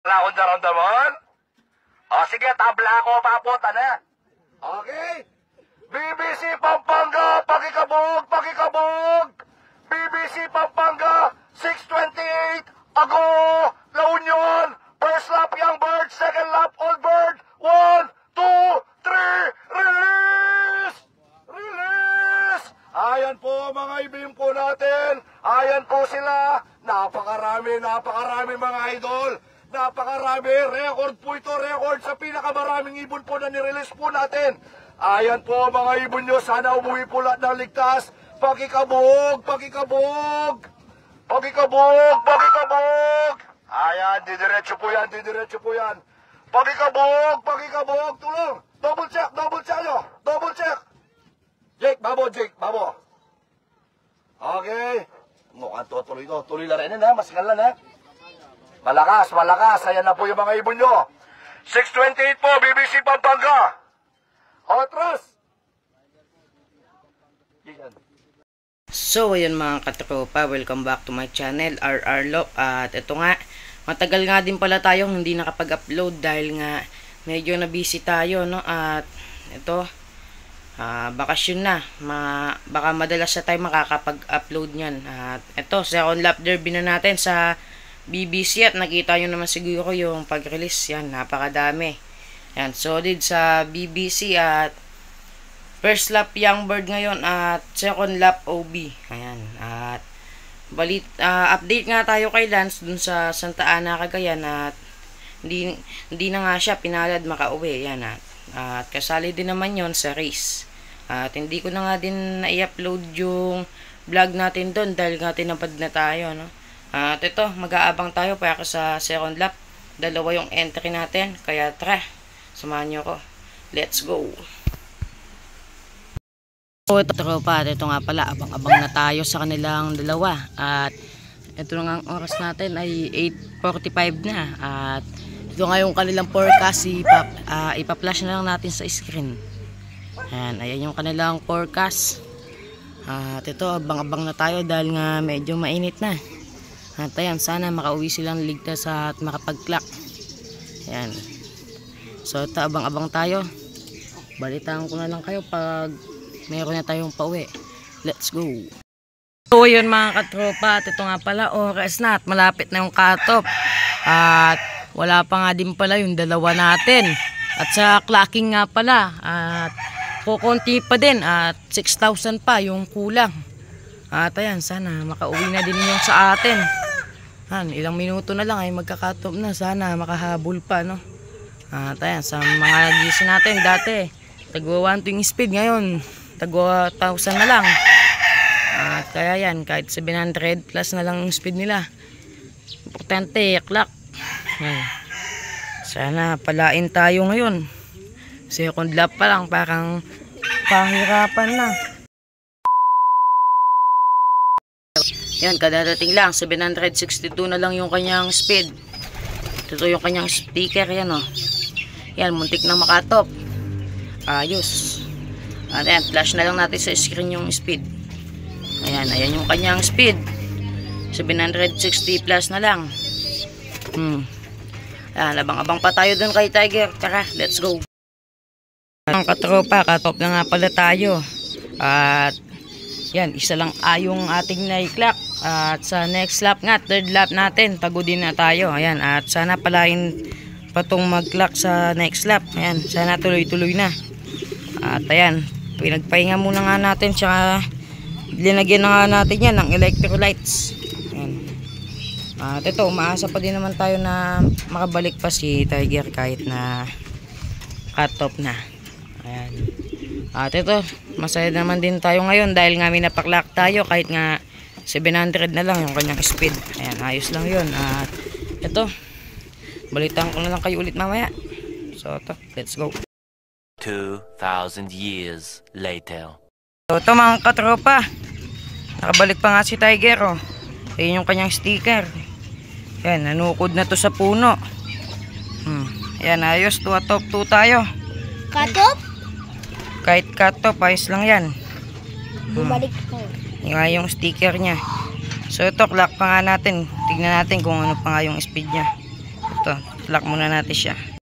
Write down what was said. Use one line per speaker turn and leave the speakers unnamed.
Wala akong daramdaman? O sige, tabla ako, papunta na. Okay? BBC Pampanga, pakikabog, pakikabog! BBC Pampanga, 6:28, Ago, La Union, first lap Young Bird, second lap Old Bird, 1, 2, 3, release! Release! Ayan po mga ibim po natin, ayan po sila, napakarami mga idol. Napakarami, record po ito, record sa pinakamaraming ibon po na nirelease po natin. Ayan po mga ibon nyo, sana umuwi po lahat ng ligtas. Pakikabog, pakikabog, pakikabog, pakikabog. Ayan, didiretso po yan, didiretso po yan. Pakikabog, pakikabog, tulong. Double check nyo, double check. Jake, babo. Okay, mukhang tutuloy ito, tuloy na rin na, mas kalan na. Malakas, malakas. Ayan na po yung mga ibon nyo. 6:28 po, BBC Pampanga. Atras!
So, ayun mga katropa, welcome back to my channel, RR Lock. At ito nga, matagal nga din pala tayong hindi nakapag-upload dahil nga medyo na-busy tayo, no? At ito, bakasyon na. Baka madalas na tayo makakapag-upload nyan. At ito, second lap derby na natin sa BBC at nakita nyo naman siguro yung pag-release. Yan, napakadami. Yan, solid sa BBC at first lap Young Bird ngayon at second lap OB. Ayan, at update nga tayo kay Lance dun sa Santa Ana, Cagayan at hindi na nga siya pinalad makauwi. Yan, at kasali din naman yon sa race. At hindi ko na nga din na-i-upload yung vlog natin doon dahil nga tinapad na tayo, no? At ito, mag-aabang tayo para sa second lap. Dalawa yung entry natin. Kaya tara, samahan nyo ko. Let's go! So ito tropa, ito nga pala, abang-abang na tayo sa kanilang dalawa. At ito nga ang oras natin ay 8:45 na. At ito nga yung kanilang forecast, ipa-flash na lang natin sa screen. Ayan yung kanilang forecast. At ito, abang-abang na tayo dahil nga medyo mainit na. At ayan, sana makauwi silang ligtas at makapag-clock. Ayan. So ito, abang-abang tayo. Balitaan ko na lang kayo pag meron na tayong pauwi. Let's go. So yun mga katropa, at ito nga pala, oras na at malapit na yung cut-off. At wala pa nga din pala yung dalawa natin. At sa clocking nga pala, at kukunti pa din at 6,000 pa yung kulang. At ayan, sana makauwi na din yung sa atin. Ilang minuto na lang ay magka-cut-off na. Sana makahabol pa, no? At ayan, sa mga gising natin dati, tagwa 1 yung speed, ngayon tagwa 1,000 na lang. At kaya yan, kahit 700 plus na lang yung speed nila. Importante, clock. Sana palain tayo ngayon. Second lap pa lang, parang pahirapan na. Yan, kadadating lang, 762 na lang yung kanyang speed. Ito yung kanyang sticker, yan o. Yan, muntik na makatop. Ayos. At yan, flash na lang natin sa screen yung speed. Ayan yung kanyang speed. 760 plus na lang. Ayan, abang-abang pa tayo dun kay Tiger. Tara, let's go. Ang katropa, katop na nga pala tayo. At yan, isa lang yung ating na-clock. At sa next lap nga, third lap natin, pagod din na tayo. Ayan, at sana palain pa itong mag-clock sa next lap. Ayan, sana tuloy-tuloy na. At ayan, pinagpahinga muna nga natin, tsaka linagyan na nga natin yan ng electrolytes. Ayan. At ito, umaasa pa din naman tayo na makabalik pa si Tiger kahit na cut-off na. Ayan. At ito, masaya naman din tayo ngayon dahil nga may napaklak tayo kahit nga 700 na lang yung kanyang speed. Ayan, ayos lang yun. At ito, balitaan ko na lang kayo ulit mamaya. So ito, let's go.
2,000 years later.
So ito mga katropa, nakabalik pa nga si Tiger, oh. Ayan yung kanyang sticker. Ayan, nanukod na to sa puno. Ayan, ayos, top 2 tayo.
Cut-off?
Kahit cut-off, ayos lang yan.
Bumalik ko.
Yung sticker nya. So ito, clock pa nga natin. Tignan natin kung ano pa nga yung speed nya. Ito, Lock muna natin siya.